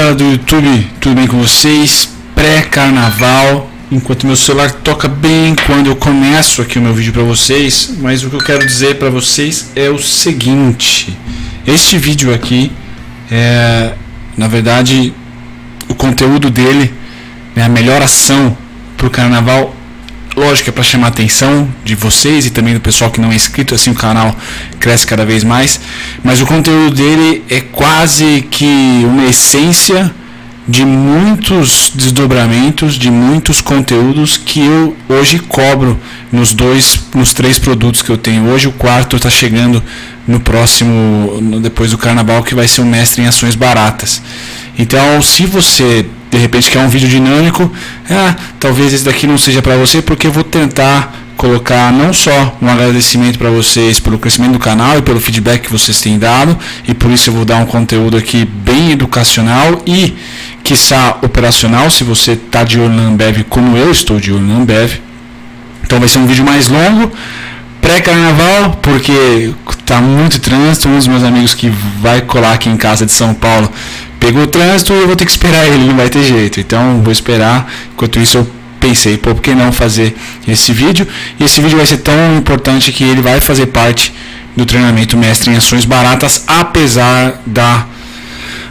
galera do YouTube, tudo bem com vocês? Pré-carnaval, enquanto meu celular toca bem quando eu começo aqui o meu vídeo para vocês, mas o que eu quero dizer para vocês é o seguinte: este vídeo aqui na verdade, o conteúdo dele é a melhor ação para o carnaval. Lógico, é para chamar a atenção de vocês e também do pessoal que não é inscrito, assim o canal cresce cada vez mais. Mas o conteúdo dele é quase que uma essência de muitos desdobramentos, de muitos conteúdos que eu hoje cobro nos 3 produtos que eu tenho hoje. O quarto está chegando no próximo, depois do carnaval, que vai ser o Mestre em Ações Baratas. Então, se você de repente quer um vídeo dinâmico, talvez esse daqui não seja para você, porque eu vou tentar colocar não só um agradecimento para vocês pelo crescimento do canal e pelo feedback que vocês têm dado, e por isso eu vou dar um conteúdo aqui bem educacional e, quiçá, operacional, se você está de olho na Ambev como eu estou de olho na Ambev. Então vai ser um vídeo mais longo, pré-carnaval, porque está muito trânsito. Um dos meus amigos que vai colar aqui em casa de São Paulo pegou o trânsito e eu vou ter que esperar ele, não vai ter jeito. Então vou esperar. Enquanto isso eu pensei, por que não fazer esse vídeo? E esse vídeo vai ser tão importante que ele vai fazer parte do treinamento Mestre em Ações Baratas, apesar da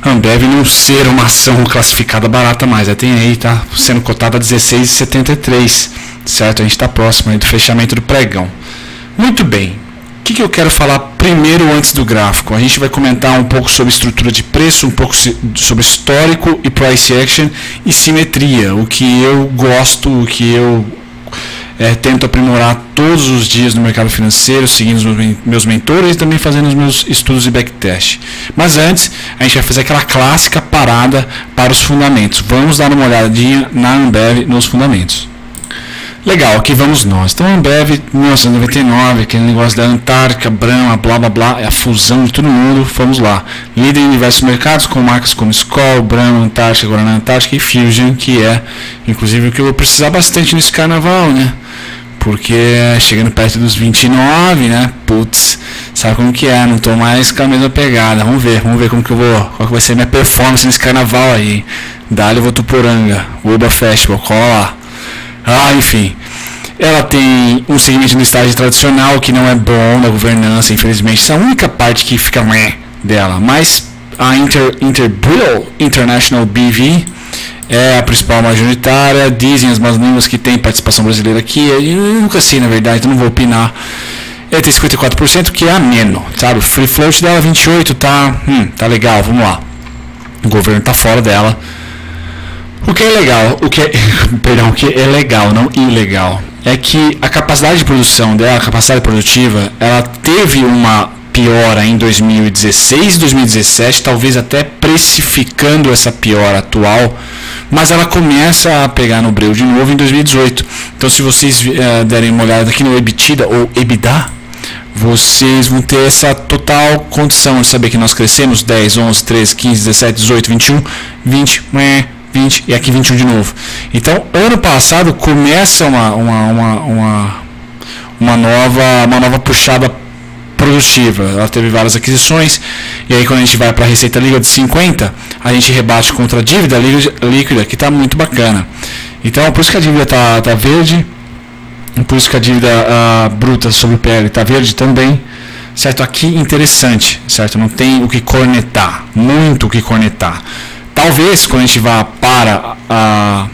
Ambev não ser uma ação classificada barata mais. Já tem aí, tá sendo cotada a 16,73, certo? A gente está próximo aí do fechamento do pregão. Muito bem. O que eu quero falar primeiro antes do gráfico? A gente vai comentar um pouco sobre estrutura de preço, um pouco sobre histórico e price action e simetria, o que eu gosto, o que eu tento aprimorar todos os dias no mercado financeiro, seguindo os meus mentores e também fazendo os meus estudos de backtest. Mas antes, a gente vai fazer aquela clássica parada para os fundamentos. Vamos dar uma olhadinha na Ambev nos fundamentos. Legal, aqui vamos nós. Então, a Ambev, 1999, aquele negócio da Antártica, Brahma, blá blá blá, é a fusão de todo mundo. Vamos lá. Líder em diversos mercados, com marcas como Skol, Brahma, Antártica, Guaraná Antártica e Fusion, que é, inclusive, o que eu vou precisar bastante nesse carnaval, né? Porque chegando perto dos 29, né? Putz, sabe como que é? Não tô mais com a mesma pegada. Vamos ver como que eu vou, qual que vai ser a minha performance nesse carnaval aí. Dali Votuporanga, Uba Festival, cola lá. Enfim, ela tem um segmento no estágio tradicional que não é bom da governança, infelizmente. Essa é a única parte que fica dela. Mas a Interbrewel International BV é a principal majoritária. Dizem as más línguas que tem participação brasileira aqui. Eu nunca sei, na verdade, então não vou opinar. Ela tem 54%, que é ameno, sabe? O free float dela 28%, tá legal, vamos lá. O governo tá fora dela. O que é legal, o que é legal, não ilegal, é que a capacidade de produção dela, a capacidade produtiva, ela teve uma piora em 2016 e 2017, talvez até precificando essa piora atual, mas ela começa a pegar no breu de novo em 2018. Então, se vocês derem uma olhada aqui no EBITDA ou EBITDA, vocês vão ter essa total condição de saber que nós crescemos 10, 11, 13, 15, 17, 18, 21, 20, 20 e aqui 21 de novo. Então, ano passado começa uma nova puxada produtiva. Ela teve várias aquisições, e aí quando a gente vai para a receita líquida de 50, a gente rebate contra a dívida líquida, que está muito bacana. Então, por isso que a dívida tá verde, por isso que a dívida bruta sobre o PL está verde também, certo? Aqui interessante, certo? Não tem o que cornetar, muito o que cornetar. Talvez quando a gente vá para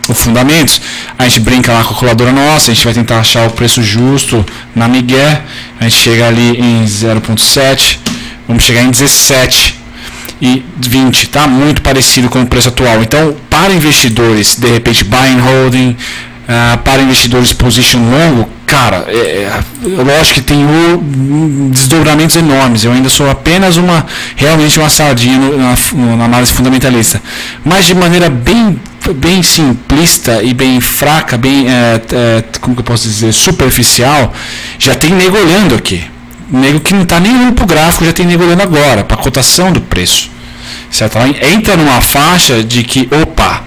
os fundamentos, a gente brinca lá com a calculadora nossa, a gente vai tentar achar o preço justo na Miguel, a gente chega ali em 0,7, vamos chegar em 17 e 20, tá? Muito parecido com o preço atual. Então, para investidores, de repente, buy and holding, para investidores position longo, cara, lógico que tem desdobramentos enormes. Eu ainda sou apenas realmente uma sardinha na análise fundamentalista, mas de maneira bem simplista e bem fraca, como que eu posso dizer, superficial, já tem nego olhando aqui. Nego que não está nem olhando para o gráfico, já tem nego olhando agora, para a cotação do preço, certo? Ela entra numa faixa de que, opa,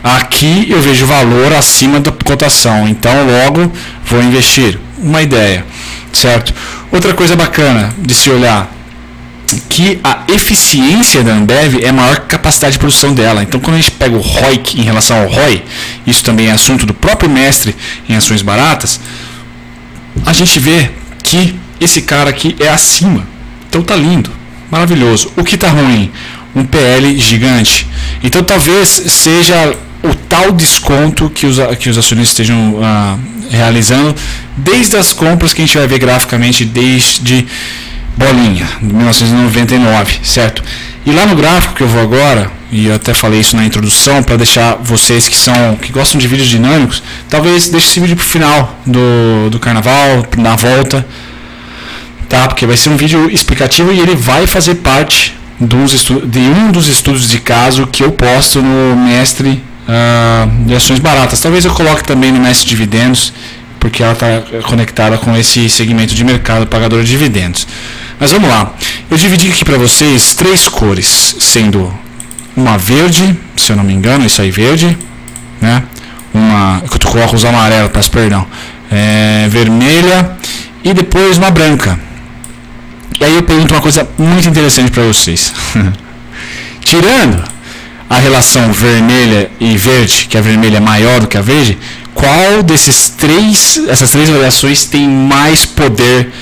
aqui eu vejo valor acima da cotação, então logo vou investir. Uma ideia, certo? Outra coisa bacana de se olhar, que a eficiência da Ambev é a maior capacidade de produção dela. Então, quando a gente pega o ROIC em relação ao ROI, isso também é assunto do próprio mestre em ações baratas, a gente vê que esse cara aqui é acima. Então tá lindo, maravilhoso. O que tá ruim? Um PL gigante. Então talvez seja o tal desconto que os acionistas estejam realizando desde as compras que a gente vai ver graficamente desde bolinha, de 1999, certo? E lá no gráfico que eu vou agora, e eu até falei isso na introdução, para deixar vocês que gostam de vídeos dinâmicos, talvez deixe esse vídeo para o final do carnaval, na volta, tá? Porque vai ser um vídeo explicativo e ele vai fazer parte de um dos estudos de caso que eu posto no Mestre de Ações Baratas. Talvez eu coloque também no Mestre Dividendos, porque ela está conectada com esse segmento de mercado pagador de dividendos. Mas vamos lá, eu dividi aqui para vocês 3 cores, sendo uma verde, se eu não me engano, isso aí verde, né? Eu coloco os amarelos, peço perdão, vermelha e depois uma branca. E aí eu pergunto uma coisa muito interessante para vocês. Tirando a relação vermelha e verde, que a vermelha é maior do que a verde, qual essas três variações tem mais poder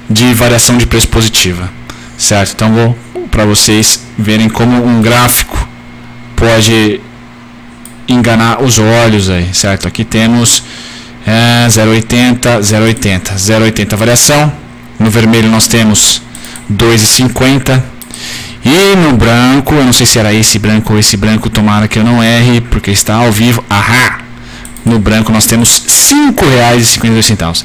de variação de preço positiva, certo? Então vou para vocês verem como um gráfico pode enganar os olhos aí, certo? Aqui temos 0,80, 0,80, 0,80 variação. No vermelho nós temos 2,50 e no branco, eu não sei se era esse branco ou esse branco, tomara que eu não erre porque está ao vivo. Ahá! No branco nós temos R$ 5,52.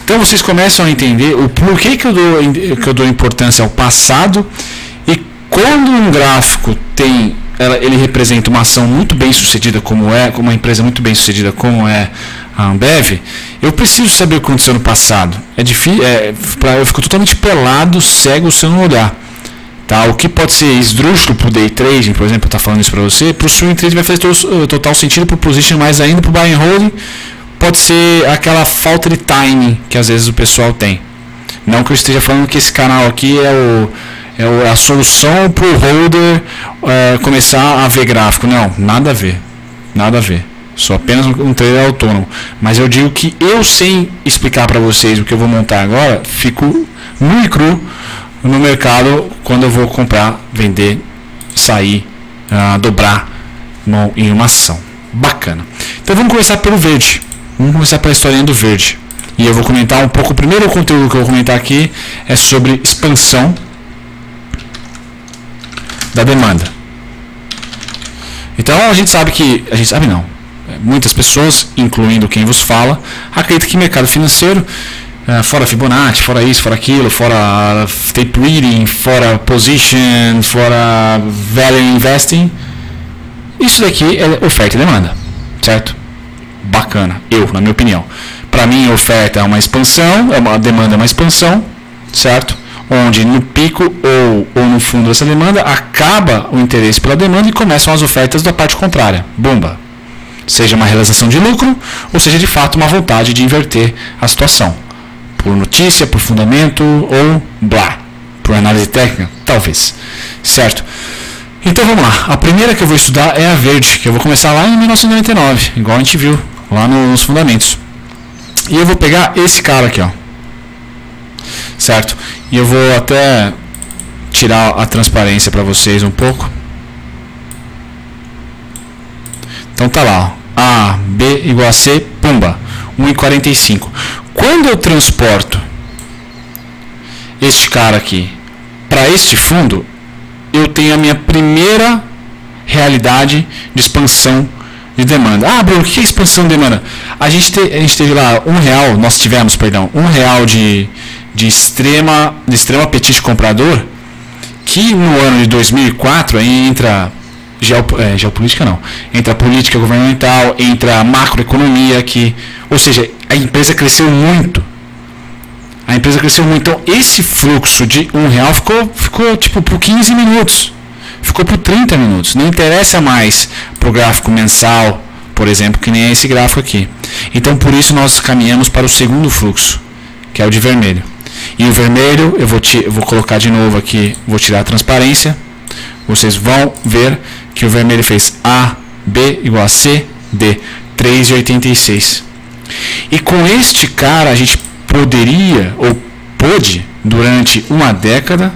Então vocês começam a entender o porquê que eu dou importância ao passado, e quando um gráfico ele representa uma ação muito bem sucedida como uma empresa muito bem sucedida como é a Ambev, eu preciso saber o que aconteceu no passado. É difícil, eu fico totalmente pelado, cego, se eu não olhar. Tá? O que pode ser esdrúxulo para o day trading, por exemplo, estar falando isso para você, para o swing trading vai fazer total sentido, para o position mais ainda, para o buy and hold pode ser aquela falta de timing que às vezes o pessoal tem. Não que eu esteja falando que esse canal aqui é a solução para o holder começar a ver gráfico. Não, nada a ver. Nada a ver. Sou apenas um trader autônomo. Mas eu digo que eu, sem explicar para vocês o que eu vou montar agora, fico nu e cru no mercado quando eu vou comprar, vender, sair, dobrar em uma ação. Bacana. Então vamos começar pelo verde. Vamos começar pela historinha do verde. E eu vou comentar um pouco. O primeiro conteúdo que eu vou comentar aqui é sobre expansão da demanda. Então a gente sabe não. Muitas pessoas, incluindo quem vos fala, acreditam que mercado financeiro, fora Fibonacci, fora isso, fora aquilo, fora tape reading, fora position, fora value investing, isso daqui é oferta e demanda, certo? Bacana, na minha opinião. Para mim, a oferta é uma expansão, a demanda é uma expansão, certo? Onde no pico ou no fundo dessa demanda acaba o interesse pela demanda e começam as ofertas da parte contrária. Bomba! Seja uma realização de lucro, ou seja de fato uma vontade de inverter a situação. Por notícia, por fundamento ou blá. Por análise técnica, talvez. Certo? Então vamos lá. A primeira que eu vou estudar é a verde, que eu vou começar lá em 1999, igual a gente viu lá nos fundamentos. E eu vou pegar esse cara aqui, ó. Certo? E eu vou até tirar a transparência para vocês um pouco. Então tá lá, ó. A, B igual a C, pumba, 1,45. Quando eu transporto este cara aqui para este fundo, eu tenho a minha primeira realidade de expansão de demanda. Ah, Bruno, o que é expansão de demanda? A gente teve lá R$1, nós tivemos, perdão, R$1 de extremo apetite comprador, que no ano de 2004 aí entra geopolítica não, entra a política governamental, entra a macroeconomia, ou seja, a empresa cresceu muito. Então esse fluxo de R$1 ficou tipo por 15 minutos, ficou por 30 minutos, não interessa mais para o gráfico mensal, por exemplo, que nem é esse gráfico aqui. Então por isso nós caminhamos para o segundo fluxo, que é o de vermelho. E o vermelho, eu vou colocar de novo aqui, vou tirar a transparência. Vocês vão ver que o vermelho fez A, B igual a C, D, 3,86. E com este cara a gente poderia, ou pôde, durante uma década,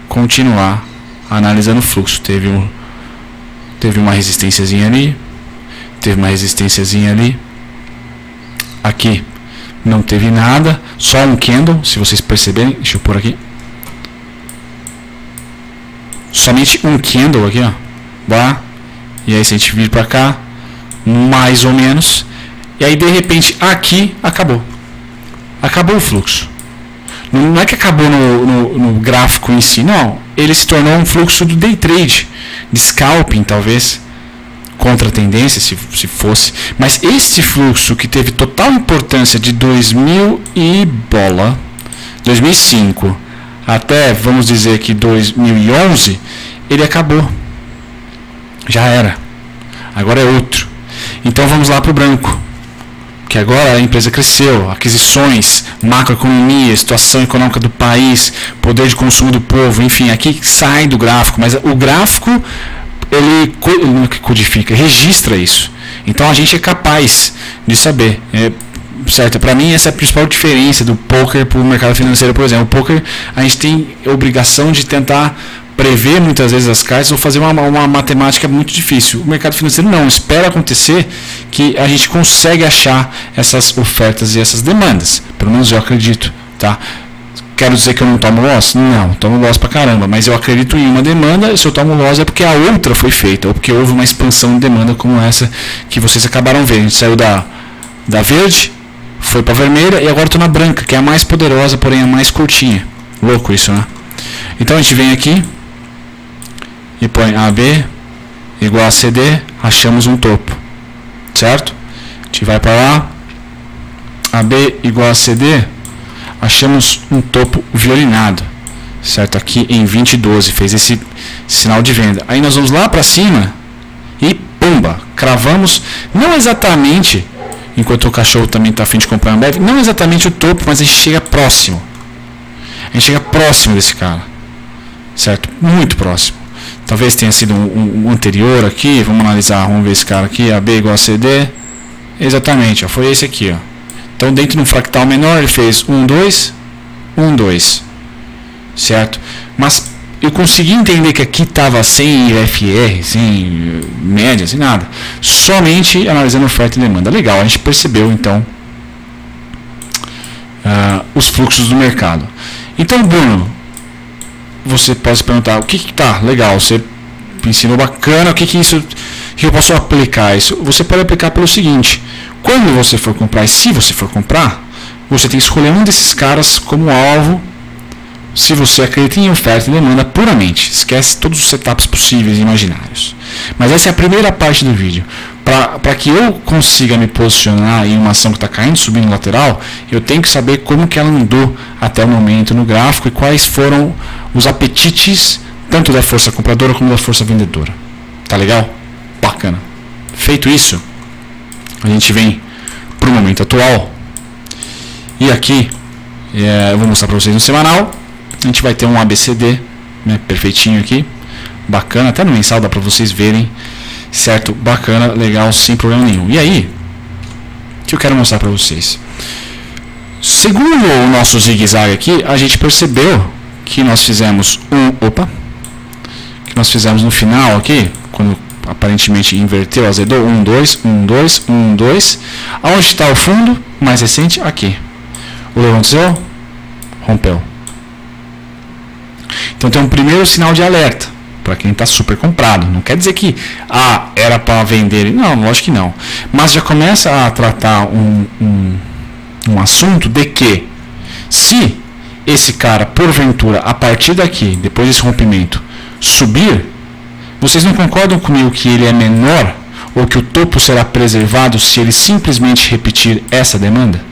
continuar analisando o fluxo. Teve uma resistênciazinha ali, teve uma resistênciazinha ali, aqui não teve nada, só um candle, se vocês perceberem, deixa eu pôr aqui, somente um candle aqui, ó, bah, e aí se a gente vir para cá, mais ou menos, e aí de repente aqui acabou o fluxo. Não é que acabou no gráfico em si, não, ele se tornou um fluxo do day trade, de scalping talvez, contra a tendência, se fosse, mas este fluxo que teve total importância de 2005 até, vamos dizer que 2011, ele acabou, já era, agora é outro. Então vamos lá para o branco, que agora a empresa cresceu, aquisições, macroeconomia, situação econômica do país, poder de consumo do povo, enfim, aqui sai do gráfico, mas o gráfico ele codifica, registra isso. Então a gente é capaz de saber, certo? Para mim essa é a principal diferença do poker para o mercado financeiro, por exemplo. O poker a gente tem a obrigação de tentar prever muitas vezes as cartas ou fazer uma matemática muito difícil. O mercado financeiro não, espera acontecer que a gente consegue achar essas ofertas e essas demandas, pelo menos eu acredito, tá? Quero dizer que eu não tomo loss? Não, tomo loss pra caramba, mas eu acredito em uma demanda, e se eu tomo loss é porque a outra foi feita, ou porque houve uma expansão de demanda como essa que vocês acabaram vendo. A gente saiu da verde, foi pra vermelha e agora estou na branca, que é a mais poderosa, porém a mais curtinha. Louco isso, né? Então a gente vem aqui e põe AB igual a CD, achamos um topo, certo? A gente vai para lá, AB igual a CD, achamos um topo violinado, certo? Aqui em 2012, fez esse sinal de venda. Aí nós vamos lá para cima e pumba, cravamos, não exatamente, enquanto o cachorro também está a fim de comprar um Ambev, não exatamente o topo, mas a gente chega próximo. A gente chega próximo desse cara, certo? Muito próximo. Talvez tenha sido um anterior aqui, vamos analisar, vamos ver esse cara aqui, AB igual a CD, exatamente, ó, foi esse aqui, ó. Então dentro de um fractal menor ele fez 1, 2, 1, 2, certo? Mas eu consegui entender que aqui estava sem IFR, sem média, sem nada, somente analisando oferta e demanda. Legal, a gente percebeu então os fluxos do mercado. Então, Bruno, você pode se perguntar, o que tá legal, você ensinou bacana, o que isso, que eu posso aplicar isso? Você pode aplicar pelo seguinte: quando você for comprar, e se você for comprar, você tem que escolher um desses caras como alvo, se você acredita em oferta e demanda puramente. Esquece todos os setups possíveis e imaginários. Mas essa é a primeira parte do vídeo. Para que eu consiga me posicionar em uma ação que está caindo, subindo lateral, eu tenho que saber como que ela andou até o momento no gráfico e quais foram os apetites, tanto da força compradora como da força vendedora. Tá legal? Bacana. Feito isso, a gente vem para o momento atual. E aqui, eu vou mostrar para vocês no semanal. A gente vai ter um ABCD, né, perfeitinho aqui. Bacana, até no mensal dá para vocês verem. Certo? Bacana, legal, sem problema nenhum. E aí, o que eu quero mostrar para vocês? Segundo o nosso zigue-zague aqui, a gente percebeu que nós fizemos que nós fizemos no final aqui, quando aparentemente inverteu, azedou, 1, 2, 1, 2, 1, 2. Aonde está o fundo mais recente? Aqui. O levantou, rompeu. Então tem um primeiro sinal de alerta para quem está super comprado. Não quer dizer que era para vender. Não, lógico que não. Mas já começa a tratar um assunto de que, se esse cara, porventura, a partir daqui, depois desse rompimento, subir, vocês não concordam comigo que ele é menor, ou que o topo será preservado se ele simplesmente repetir essa demanda?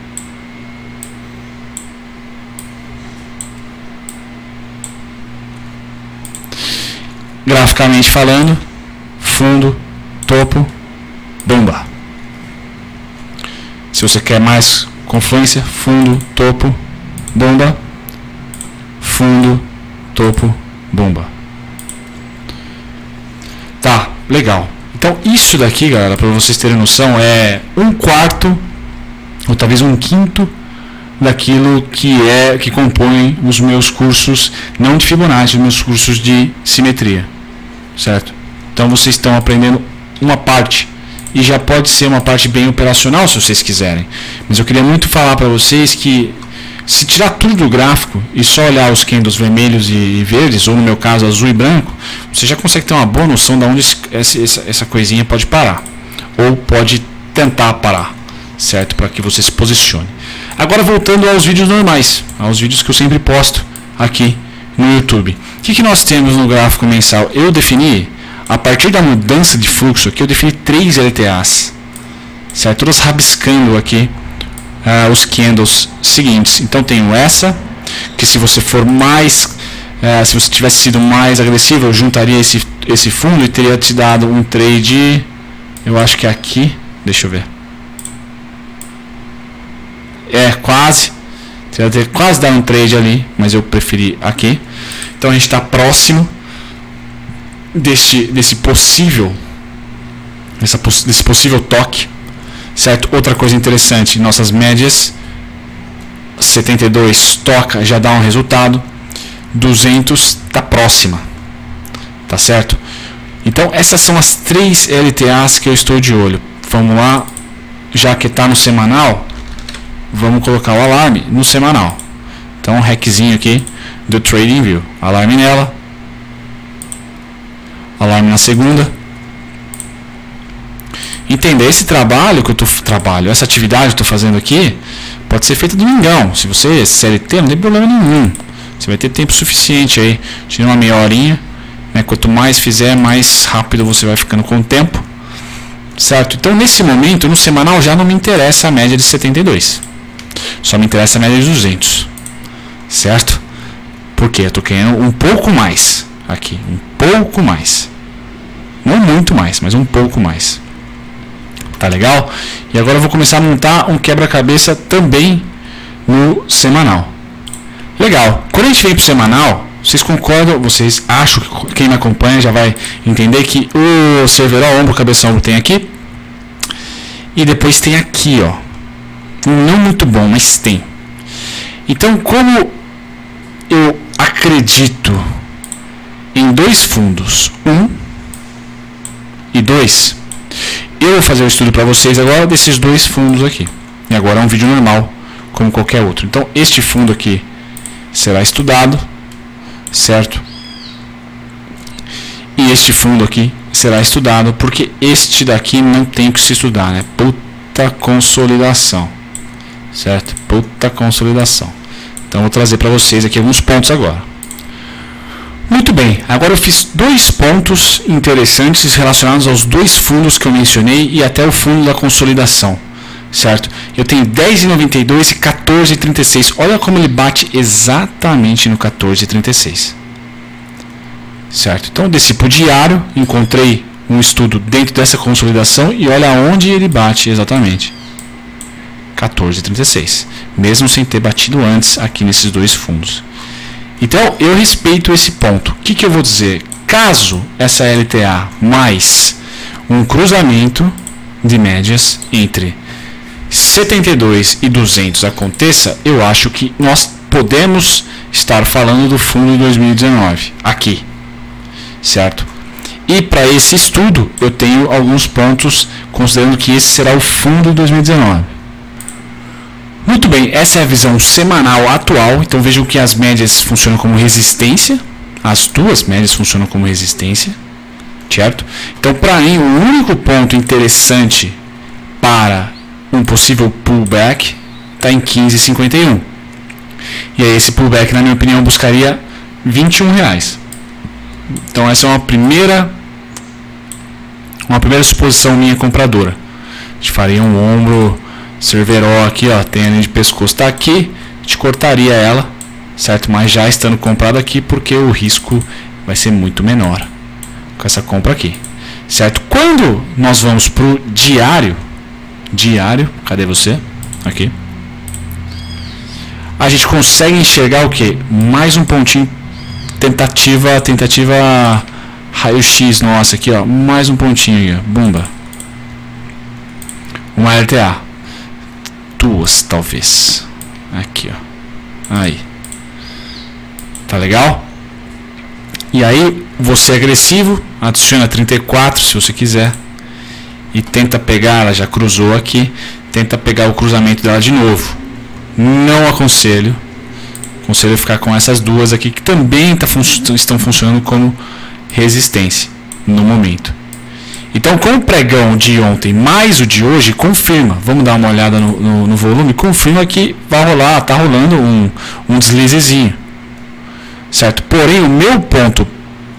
Graficamente falando, fundo, topo, bomba. Se você quer mais confluência, fundo, topo, bomba, fundo, topo, bomba. Tá, legal. Então isso daqui, galera, para vocês terem noção, é 1/4 ou talvez 1/5 daquilo que compõe os meus cursos, não de Fibonacci, os meus cursos de simetria, certo? Então vocês estão aprendendo uma parte, e já pode ser uma parte bem operacional se vocês quiserem, mas eu queria muito falar para vocês que se tirar tudo do gráfico e só olhar os candles vermelhos e verdes, ou no meu caso azul e branco, você já consegue ter uma boa noção de onde essa coisinha pode parar, ou pode tentar parar, certo? Para que você se posicione. Agora voltando aos vídeos normais, aos vídeos que eu sempre posto aqui no YouTube. O que nós temos no gráfico mensal? Eu defini, a partir da mudança de fluxo aqui, eu defini 3 LTAs, certo? Todas rabiscando aqui os candles seguintes. Então tenho essa, que se você for mais, se você tivesse sido mais agressivo, eu juntaria esse fundo e teria te dado um trade, eu acho que é aqui, deixa eu ver. Quase dar um trade ali, mas eu preferi aqui. Então a gente está próximo desse possível toque, certo? Outra coisa interessante, nossas médias, 72 toca, já dá um resultado, 200 está próxima, tá certo? Então essas são as 3 LTAs que eu estou de olho. Vamos lá, já que está no semanal, vamos colocar o alarme no semanal. Então um hackzinho aqui do TradingView, alarme nela, alarme na segunda. Entender esse trabalho que eu essa atividade que eu estou fazendo aqui pode ser feita domingão. Se você é CLT, não tem problema nenhum. Você vai ter tempo suficiente aí, tira uma meia horinha, né? Quanto mais fizer, mais rápido você vai ficando com o tempo, certo? Então nesse momento, no semanal já não me interessa a média de 72, só me interessa a média de 200, certo? Porque eu estou querendo um pouco mais aqui, um pouco mais, não muito mais, mas um pouco mais. Tá legal? E agora eu vou começar a montar um quebra-cabeça também no semanal. Legal. Quando a gente vem para o semanal, vocês concordam, vocês acham que quem me acompanha já vai entender que o cerveró, ombro, cabeça, ombro tem aqui. E depois tem aqui, ó. Não muito bom, mas tem. Então, como eu acredito em 2 fundos, 1 e 2, eu vou fazer o estudo para vocês agora desses 2 fundos aqui. E agora é um vídeo normal, como qualquer outro. Então, este fundo aqui será estudado, certo? E este fundo aqui será estudado, porque este daqui não tem que se estudar, né? Puta consolidação, certo? Puta consolidação. Então, vou trazer para vocês aqui alguns pontos agora. Muito bem, agora eu fiz 2 pontos interessantes relacionados aos 2 fundos que eu mencionei e até o fundo da consolidação, certo? Eu tenho 10,92 e 14,36. Olha como ele bate exatamente no 14,36, certo? Então eu desci para o diário, encontrei um estudo dentro dessa consolidação e olha onde ele bate exatamente, 14,36, mesmo sem ter batido antes aqui nesses 2 fundos. Então, eu respeito esse ponto. O que eu vou dizer? Caso essa LTA mais um cruzamento de médias entre 72 e 200 aconteça, eu acho que nós podemos estar falando do fundo de 2019 aqui, certo? E para esse estudo, eu tenho alguns pontos considerando que esse será o fundo de 2019. Muito bem, essa é a visão semanal atual. Então vejam que as médias funcionam como resistência, as 2 médias funcionam como resistência, certo? Então para mim o único ponto interessante para um possível pullback está em 15,51. E aí esse pullback, na minha opinião, buscaria R$21. Então essa é uma primeira suposição minha compradora. A gente faria um ombro cerveró aqui, ó, tem a linha de pescoço, tá aqui, a gente cortaria ela, certo? Mas já estando comprado aqui, porque o risco vai ser muito menor com essa compra aqui, certo? Quando nós vamos pro diário, cadê você? Aqui. a gente consegue enxergar o que? Mais um pontinho, tentativa raio-x nossa aqui, ó, mais um pontinho aí, ó, bumba. Uma LTA, duas talvez, aqui, ó, aí, tá legal? E aí você é agressivo, adiciona 34 se você quiser e tenta pegar, ela já cruzou aqui, tenta pegar o cruzamento dela de novo. Não aconselho, aconselho ficar com essas duas aqui que também estão funcionando como resistência no momento. Então, com o pregão de ontem mais o de hoje, confirma, vamos dar uma olhada no volume, confirma que vai rolar, tá rolando um deslizezinho, certo? Porém, o meu ponto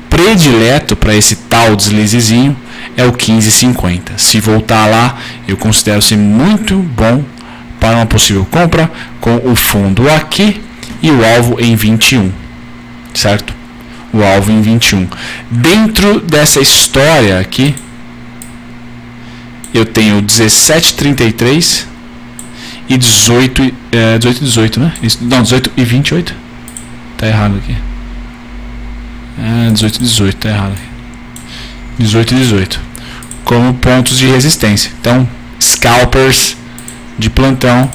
predileto para esse tal deslizezinho é o 15,50. Se voltar lá, eu considero ser muito bom para uma possível compra, com o fundo aqui e o alvo em 21, certo? O alvo em 21. Dentro dessa história aqui, eu tenho 17,33 e 18 e 18, né? Não, 18 e 28. Tá errado aqui. 18 e 18, tá errado aqui. 18 e 18. Como pontos de resistência. Então, scalpers de plantão,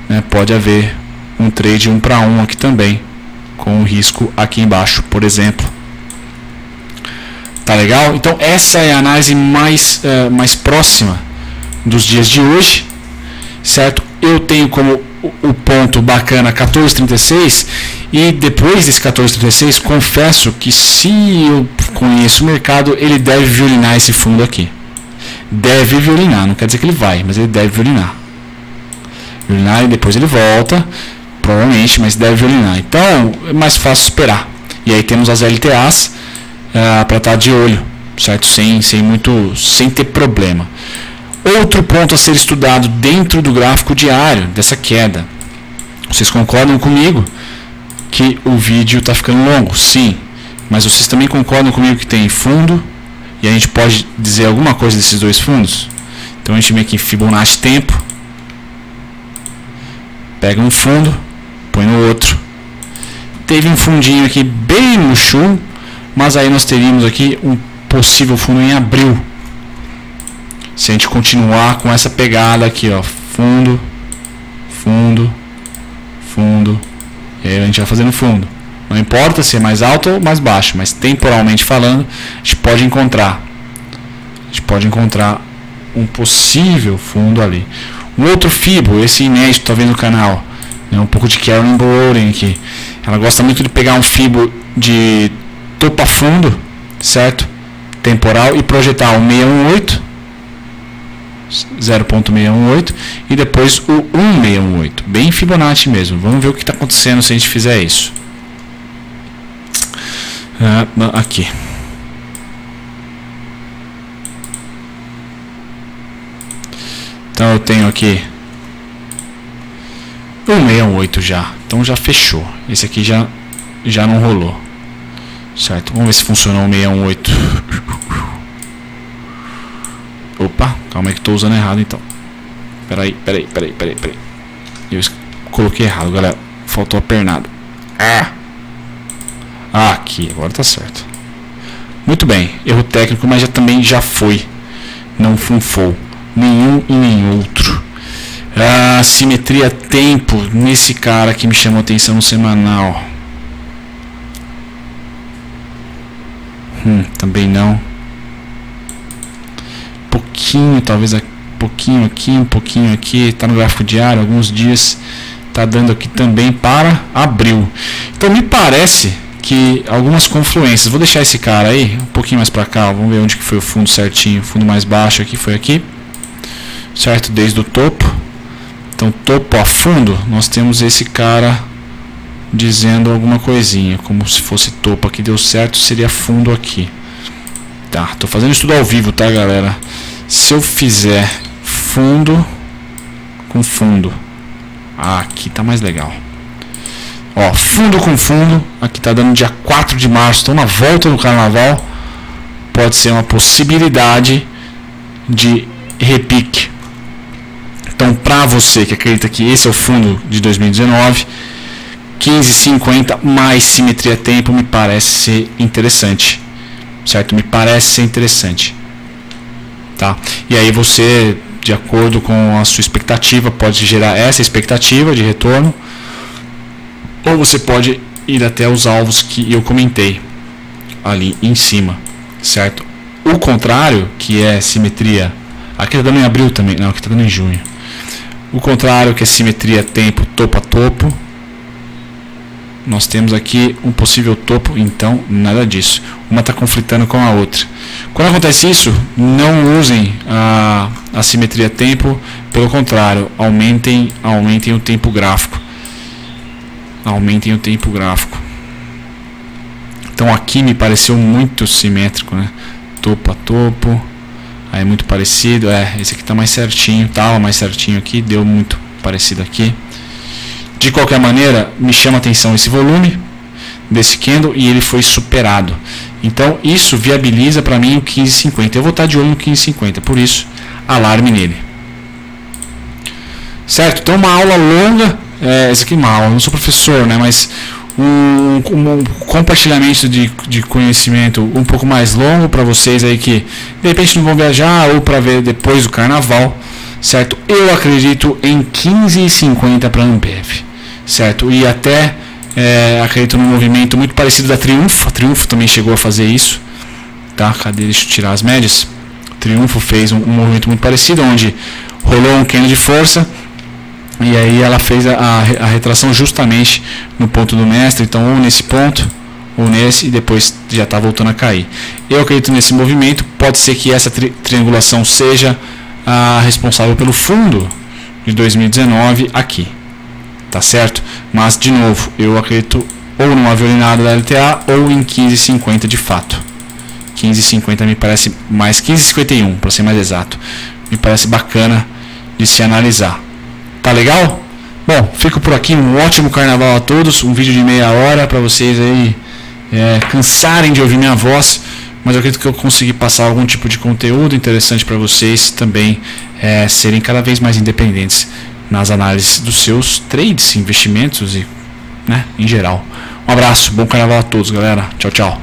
né, pode haver um trade 1 para 1 aqui também, com o risco aqui embaixo, por exemplo. Tá legal? Então essa é a análise mais próxima dos dias de hoje, certo? Eu tenho como o ponto bacana 14,36 e depois desse 14,36 confesso que se eu conheço o mercado, ele deve violinar esse fundo aqui. Deve violinar, não quer dizer que ele vai, mas ele deve violinar. Violinar e depois ele volta, provavelmente, mas deve violinar. Então é mais fácil esperar. E aí temos as LTAs para estar de olho, certo? Sem ter problema. Outro ponto a ser estudado dentro do gráfico diário dessa queda. Vocês concordam comigo que o vídeo está ficando longo? Sim. Mas vocês também concordam comigo que tem fundo e a gente pode dizer alguma coisa desses dois fundos? Então a gente vem aqui em Fibonacci tempo, pega um fundo, põe no outro. Teve um fundinho aqui bem no chum, mas aí nós teríamos aqui um possível fundo em abril. Se a gente continuar com essa pegada aqui, ó, fundo, fundo, fundo, e aí a gente vai fazendo fundo. Não importa se é mais alto ou mais baixo, mas temporalmente falando, a gente pode encontrar um possível fundo ali. Um outro Fibo, esse inédito, tá vendo no canal, um pouco de Karen Bowden aqui. Ela gosta muito de pegar um Fibo de topo a fundo, certo? Temporal, e projetar o 618, 0.618 e depois o 1618, bem Fibonacci mesmo. Vamos ver o que está acontecendo se a gente fizer isso. Aqui. Então eu tenho aqui 168 já. Então já fechou. Esse aqui já não rolou. Certo? Vamos ver se funcionou o 618. Opa, calma aí que estou usando errado então. Peraí. Eu coloquei errado, galera. Faltou a pernada. Aqui, agora tá certo. Muito bem, erro técnico, mas também já foi. Não funfou. Nenhum e nem outro. Simetria tempo nesse cara que me chamou atenção no semanal. Também não. Pouquinho, talvez pouquinho aqui, um pouquinho aqui. Tá no gráfico diário, alguns dias. Tá dando aqui também para abril. Então me parece que algumas confluências. Vou deixar esse cara aí um pouquinho mais para cá. Vamos ver onde que foi o fundo certinho. O fundo mais baixo aqui foi aqui, certo? Desde o topo. Então topo a fundo, nós temos esse cara dizendo alguma coisinha, como se fosse topo aqui deu certo, seria fundo aqui. Tá, tô fazendo estudo ao vivo, tá, galera? Se eu fizer fundo com fundo, aqui tá mais legal. Ó, fundo com fundo, aqui tá dando dia 4 de março, então na volta do carnaval pode ser uma possibilidade de repique. Então, para você que acredita que esse é o fundo de 2019, 15,50 mais simetria tempo me parece ser interessante, certo? Me parece ser interessante, tá? E aí você, de acordo com a sua expectativa, pode gerar essa expectativa de retorno, ou você pode ir até os alvos que eu comentei ali em cima, certo? O contrário, que é simetria, aqui está dando em abril também, não, aqui está dando em junho. O contrário, que é simetria tempo topo a topo, nós temos aqui um possível topo, então nada disso. Uma está conflitando com a outra. Quando acontece isso, não usem a simetria tempo, pelo contrário, aumentem o tempo gráfico. Aumentem o tempo gráfico. Então aqui me pareceu muito simétrico, né? Topo a topo, aí muito parecido. Esse aqui está mais certinho, estava mais certinho aqui, deu muito parecido aqui. De qualquer maneira, me chama a atenção esse volume desse candle e ele foi superado. Então isso viabiliza para mim o 15,50. Eu vou estar de olho no 15,50, por isso alarme nele. Certo? Então uma aula longa, essa aqui é uma aula, eu não sou professor, né, mas um compartilhamento de conhecimento um pouco mais longo para vocês aí que de repente não vão viajar ou para ver depois do carnaval, certo? Eu acredito em 15,50 para a Ambev, certo? E até acredito num movimento muito parecido da Triunfo. A Triunfo também chegou a fazer isso, tá? Cadê? Deixa eu tirar as médias. A Triunfo fez um movimento muito parecido, onde rolou um candle de força e aí ela fez a retração justamente no ponto do mestre, então ou nesse ponto ou nesse, e depois já está voltando a cair. Eu acredito nesse movimento. Pode ser que essa triangulação seja a responsável pelo fundo de 2019 aqui, tá certo? Mas de novo, eu acredito ou numa violinada da LTA ou em 15,50 de fato. 15,50 me parece mais, 15,51 para ser mais exato, me parece bacana de se analisar. Tá legal? Bom, fico por aqui. Um ótimo carnaval a todos. Um vídeo de meia hora para vocês aí cansarem de ouvir minha voz, mas eu acredito que eu consegui passar algum tipo de conteúdo interessante para vocês também serem cada vez mais independentes nas análises dos seus trades, investimentos e, né, em geral. Um abraço, bom carnaval a todos, galera. Tchau, tchau.